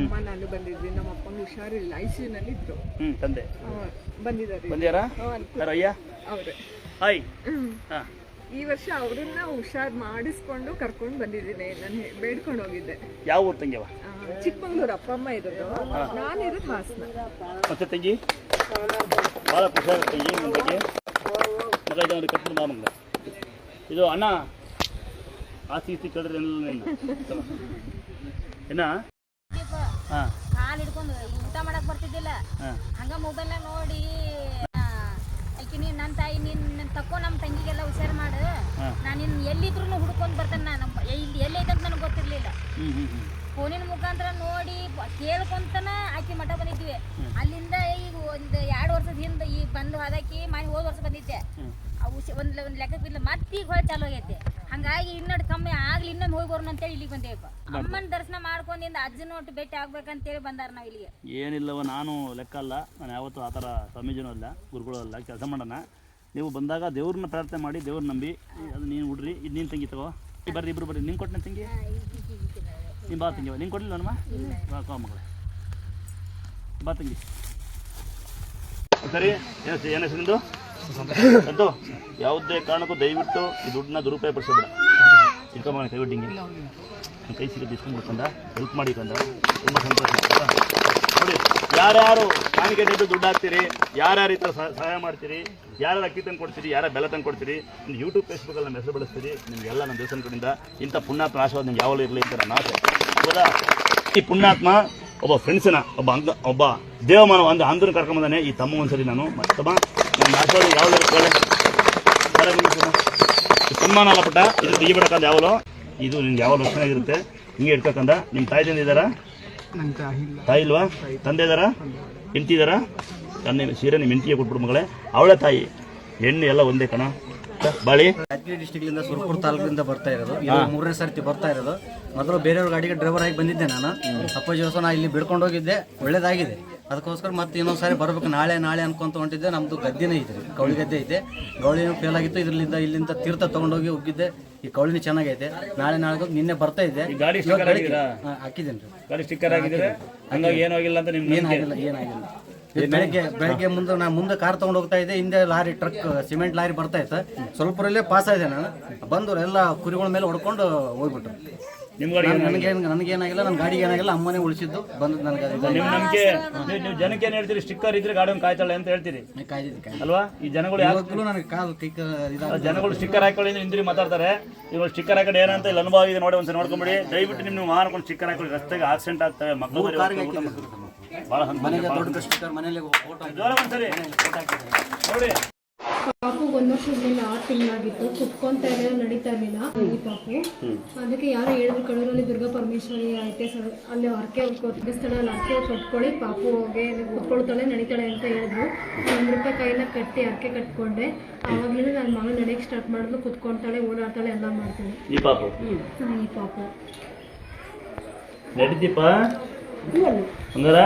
ಅಮ್ಮ ನಾನು ಬಂದಿದ್ವಿ. ನಮ್ಮ ಅಪ್ಪಂಗೆ ಹುಷಾರಿಲ್ಲ, ಐಸಿಯುನಲ್ಲಿ ಇದ್ರು. ತಂದೆ ಬಂದಿದ್ದಾರೆ. ಬಂದ್ಯಾರಾ ಅಯ್ಯ ಅವ್ರೆ. ಹಾಯ್. ಈ ವರ್ಷ ಅವ್ರನ್ನ ಹುಷಾರ್ ಮಾಡಿಸ್ಕೊಂಡು ಕರ್ಕೊಂಡು ಬಂದಿದ್ದೀನಿ. ನಾನು ಬೇಡ್ಕೊಂಡು ಹೋಗಿದ್ದೆ. ಯಾವ ಊರು ತಂಗಿಯವ? ಚಿಕ್ಕಮಂಗ್ಳೂರು. ಅಪ್ಪ ಅಮ್ಮ ಇರೋದು, ನಾನಿರೋದು ಹಾಸನ. ಮತ್ತೆ ತಂಗಿ ಭಾಳ ಖುಷಿಯಾಗುತ್ತೆ ತಂಗಿ ನಿಮ್ಮ ಬಗ್ಗೆ. ಮಗ ಇದನ್ನು ಕರ್ಕೊಂಡು ಮಾಮಂಗ ಇದು ಅಣ್ಣ ಆಸ್ತಿ ಇಸ್ತಿ ಕೇಳಿದ್ರೆ ಏನ ಹಾಲು ಹಿಡ್ಕೊಂಡು ಊಟ ಮಾಡಕ್ ಬರ್ತಿದ್ದಿಲ್ಲ. ಹಂಗ ಮೊಬೈಲ್ನಾಗ ನೋಡಿ ಆಕಿ ನೀನ್ ನನ್ನ ತಾಯಿ ನೀನ್ ತಕ್ಕೋ ನಮ್ಮ ತಂಗಿಗೆಲ್ಲ ಹುಷಾರು ಮಾಡು, ನಾನು ನಿನ್ ಎಲ್ಲಿದ್ರು ಹುಡ್ಕೊಂಡ್ ಬರ್ತಾನೆ. ಇಲ್ಲಿ ಎಲ್ಲೈತಂತ ನನಗೆ ಗೊತ್ತಿರ್ಲಿಲ್ಲ. ಫೋನಿನ ಮುಖಾಂತರ ನೋಡಿ ಕೇಳ್ಕೊಂತನ ಆಕಿ ಮಠ ಬಂದಿದ್ವಿ. ಅಲ್ಲಿಂದ ಈಗ ಒಂದು 2 ವರ್ಷದ ಹಿಂದೆ ಈಗ ಬಂದು ಹೋದಾಕಿ ಹೋದ ವರ್ಷ ಬಂದಿದ್ದೆ. ಒಂದು ಲೆಕ್ಕಕ್ಕಿಲ್ಲ. ಮತ್ತೆ ಈಗ ಹೊಳೆ ಚಾಲು ಆಗೈತೆ. ಹಂಗಾಗಿ ಇನ್ನೊಂದು ಕಮ್ಮಿ ಆಗ್ಲಿ ಇನ್ನೊಮ್ಮೆ ಹೋಗಿ ಬರೋಣ ಅಂತೇಳಿ ಇಲ್ಲಿಗೆ ಬಂದೇವಪ್ಪ. ಅಮ್ಮನ ದರ್ಶನ ಮಾಡ್ಕೊಂಡಿಂದ ಅಜ್ಜನ ಒಟ್ಟು ಭೇಟಿ ಆಗ್ಬೇಕಂತೇಳಿ ಬಂದಾರ ನಾವು ಇಲ್ಲಿಗೆ. ಏನಿಲ್ಲವ, ನಾನು ಲೆಕ್ಕ ಅಲ್ಲ, ನಾನು ಯಾವತ್ತೂ ಆ ಥರ ಸ್ವಾಮೀಜಿನೂ ಅಲ್ಲ, ಗುರುಗಳು ಅಲ್ಲ, ಕೆಲಸ ಮಾಡೋಣ. ನೀವು ಬಂದಾಗ ದೇವ್ರನ್ನ ಪ್ರಾರ್ಥನೆ ಮಾಡಿ ದೇವ್ರ ನಂಬಿ ಅದು ನೀನು ಹುಡ್ರಿ. ಇದು ನೀನು ತಂಗಿ ತಗೋ, ಬರ್ರಿ ಇಬ್ಬರು ಬರ್ರಿ. ನಿಂಗೆ ಕೊಟ್ಟನೆ ತಂಗಿ, ನೀನು ಬಾ ತಂಗಿ. ನಿಂಗೆ ಕೊಡಲಿಲ್ಲ ನಮ್ಮ ಬಾ ಮಗಳೇ, ಬಾ ತಂಗಿ. ಸರಿ, ಏನು ಹೆಸರು ನಿಂದು? ಅಂತೂ ಯಾವುದೇ ಕಾರಣಕ್ಕೂ ದಯವಿಟ್ಟು ಈ ದುಡ್ಡನ್ನ ದುರುಪಯೋಗ ಪಡಿಸಬೇಡ. ಇಟ್ಕೊಂಬ ಕೈಬಿಟ್ಟಿಂಗೆ ಕೈ ಸಿಗುತ್ತೆ ಇಸ್ಕೊಂಡ್ಬಿಡ್ಕೊಂಡ ಹೆಲ್ಪ್ ಮಾಡಿಕೊಂಡ ತುಂಬ ಸಂತೋಷ. ನೋಡಿ, ಯಾರ್ಯಾರು ಕಾಣಿಕೆ ದುಡ್ಡು ಹಾಕ್ತೀರಿ, ಯಾರ್ಯಾರು ಈ ಥರ ಸಹಾಯ ಮಾಡ್ತೀರಿ, ಯಾರು ಅಕ್ಕಿ ತಂದು ಕೊಡ್ತೀರಿ, ಯಾರು ಬೆಲ್ಲ ತಂದು ಕೊಡ್ತೀರಿ, ನೀವು ಯೂಟ್ಯೂಬ್ ಫೇಸ್ಬುಕ್ಕಲ್ಲಿ ನಮ್ಮ ಹೆಸರು ಬಳಸ್ತೀರಿ. ನಿಮಗೆಲ್ಲ ನಮ್ಮ ದೇವಸ್ಥಾನ ಕಡೆಯಿಂದ ಇಂಥ ಪುಣ್ಯಾತ್ಮ ಆಶೀರ್ವಾದ ನಿಮ್ಗೆ ಯಾವಾಗಲೂ ಇರಲಿ ಅಂತ ನನ್ನ ಆಸೆ. ಹೌದಾ? ಈ ಪುಣ್ಯಾತ್ಮ ಒಬ್ಬ ಫ್ರೆಂಡ್ಸಿನ ಒಬ್ಬ ದೇವಮಾನವ ಅಂದರೆ ಅಂದ್ರ ಕರ್ಕೊಂಬಂದಾನೆ ಈ ತಮ್ಮ ಒಂದ್ಸರಿ. ನಾನು ಮತ್ತಮ್ಮ ನನ್ನ ಆಶೀರ್ವಾದ ಯಾವಾಗಲೂ ಇರ್ಕೊಳ್ಳೆ ಸನ್ಮಾನ ಅಲ್ಲ ಪುಟ್ಟ, ಇದು ತೆಗಿಬಿಡಕ್ಕಂದ ಯಾವಲೋ, ಇದು ನಿಮ್ಗೆ ಯಾವಾಗ ಚೆನ್ನಾಗಿರುತ್ತೆ. ಹಿಂಗೆ ಇಟ್ಬೇಕಂದ. ನಿಮ್ಮ ತಾಯಿ ತಂದೆ ಇದ್ದಾರಾ? ತಾಯಿ ಇಲ್ವಾ? ತಂದೆ ಇದ್ದಾರಾ? ಹೆಂಡತಿ ಇದ್ದಾರಾ? ತಂದೆ ಸೀರೆ ನಿಮ್ಮ ಹೆಂಡತಿಗೆ ಕೊಟ್ಬಿಡು ಮಗಳೇ, ಅವಳೇ ತಾಯಿ. ಹೆಣ್ಣು ಎಲ್ಲ ಒಂದೇ ಕಣ. ಬಾಳಿ ಯಾದಗಿರಿ ಡಿಸ್ಟಿಕ್ಲಿಂದ ಸುರಪುರ ತಾಲೂಕಿನಿಂದ ಬರ್ತಾ ಇರೋದು. ಇದು 3ನೇ ಸರ್ತಿ ಬರ್ತಾ ಇರೋದು. ಮೊದಲು ಬೇರೆಯವ್ರ ಗಾಡಿಗೆ ಡ್ರೈವರ್ ಆಗಿ ಬಂದಿದ್ದೆ ನಾನು. ಅಪ್ಪಾಜಿ ಹೊಸ ನಾ ಇಲ್ಲಿ ಬಿಡ್ಕೊಂಡು ಹೋಗಿದ್ದೆ, ಒಳ್ಳೇದಾಗಿದೆ. ಅದಕ್ಕೋಸ್ಕರ ಮತ್ತೆ ಇನ್ನೊಂದು ಸಾರಿ ಬರ್ಬೇಕು ನಾಳೆ ಅನ್ಕೊಂತ ಹೊಂಟಿದ್ದೆ. ನಮ್ದು ಗದ್ದೆನೇ ಐತೆ, ಕೌಳಿ ಗದ್ದೆ ಐತೆ. ಗೌಳಿನೂ ಫೇಲ್ ಆಗಿತ್ತು. ಇಲ್ಲಿಂದ ತೀರ್ಥ ತಗೊಂಡೋಗಿ ಹೋಗಿದ್ದೆ. ಈ ಕೌಳಿನ ಚೆನ್ನಾಗೈತೆ. ನಾಳೆ ನಿನ್ನೆ ಬರ್ತಾ ಇದ್ದೆ. ಹಾಕಿದ್ದೇನೆ ಏನಾಗಿಲ್ಲ. ಬೆಳಗ್ಗೆ ಮುಂದೆ ಕಾರ್ ತಗೊಂಡು ಹೋಗ್ತಾ ಇದ್ದೆ. ಹಿಂದೆ ಲಾರಿ, ಟ್ರಕ್, ಸಿಮೆಂಟ್ ಲಾರಿ ಬರ್ತಾ ಇತ್ತು. ಸ್ವಲ್ಪರಲ್ಲೇ ಪಾಸ್ ಆಗಿದೆ. ನಾನು ಬಂದವರು ಎಲ್ಲ ಕುರಿಗಳ ಮೇಲೆ ಹೊಡ್ಕೊಂಡು ಹೋಗ್ಬಿಟ್ರು. ನನಗೇನಾಗಿಲ್ಲ, ನನ್ನ ಗಾಡಿಗೆ ಏನಾಗಿಲ್ಲ. ಅಮ್ಮನೇ ಉಳಿಸಿದ್ದು ಬಂದು ನನಗೆ. ನೀವು ಜನಕ್ಕೆ ಏನು ಹೇಳ್ತೀರಿ? ಸ್ಟಿಕ್ಕರ್ ಇದ್ರೆ ಗಾಡಿ ಕಾಯ್ತಾಳೆ ಅಂತ ಹೇಳ್ತೀರಿ ಅಲ್ವಾ? ಈ ಜನಗಳು ಜನಗಳು ಸ್ಟಿಕ್ಕರ್ ಹಾಕೊಳ್ಳಿ ಹಿಂದಿರಿ ಮಾತಾಡ್ತಾರೆ. ಇವಾಗ ಸ್ಟಿಕ್ಕರ್ ಹಾಕೊಂಡು ಏನಂತ ಇಲ್ಲಿ ಅನುಭವ ಇದೆ ನೋಡಿ, ಒಂದ್ಸರಿ ನೋಡ್ಕೊಂಬಿಡಿ. ದಯವಿಟ್ಟು ನೀವು ಮಾಡ್ಕೊಂಡು ಸ್ಟಿಕ್ಕರ್ ಹಾಕೊಳ್ಳಿ. ರಸ್ತೆಗೆ ಆಕ್ಸಿಡೆಂಟ್ ಆಗ್ತವೆ, ಮಕ್ಕಳು ಭಾಳ ನೋಡಿ. ಪಾಪು 1 ವರ್ಷದ ಮೇಲೆ 6 ತಿಂಗಳಾಗಿತ್ತು. ಕುತ್ಕೊಂತ ಇರಲಿಲ್ಲ, ನಡೀತಾ ಇರಲಿಲ್ಲ ಈ ಪಾಪು. ಅದಕ್ಕೆ ಯಾರೋ ಹೇಳಿದ್ರು ಕಡೂರಲ್ಲಿ ದುರ್ಗಾ ಪರಮೇಶ್ವರಿ ಐತೆ, ಅಲ್ಲಿ ಹರಕೆ ಸ್ಥಳದಲ್ಲಿ ಹರಕೆ ಕಟ್ಕೊಳ್ಳಿ, ಪಾಪುಗೆ ಕುತ್ಕೊಳ್ತಾಳೆ, ನಡೀತಾಳೆ ಅಂತ ಹೇಳಿದ್ರು. 1 ರೂಪಾಯಿ ಕೈನ ಕಟ್ಟಿ ಹರಕೆ ಕಟ್ಕೊಂಡೆ. ಆವಾಗಲೇ ನನ್ನ ಮಗಳು ನಡೆಯಕ್ಕೆ ಸ್ಟಾರ್ಟ್ ಮಾಡಿದ್ಲು. ಕುತ್ಕೊಳ್ತಾಳೆ, ಓಡಾಡ್ತಾಳೆ, ಎಲ್ಲ ಮಾಡ್ತಾಳೆ. ಈ ಪಾಪು ನಡೀತೀಪ ಹಂಗಾರ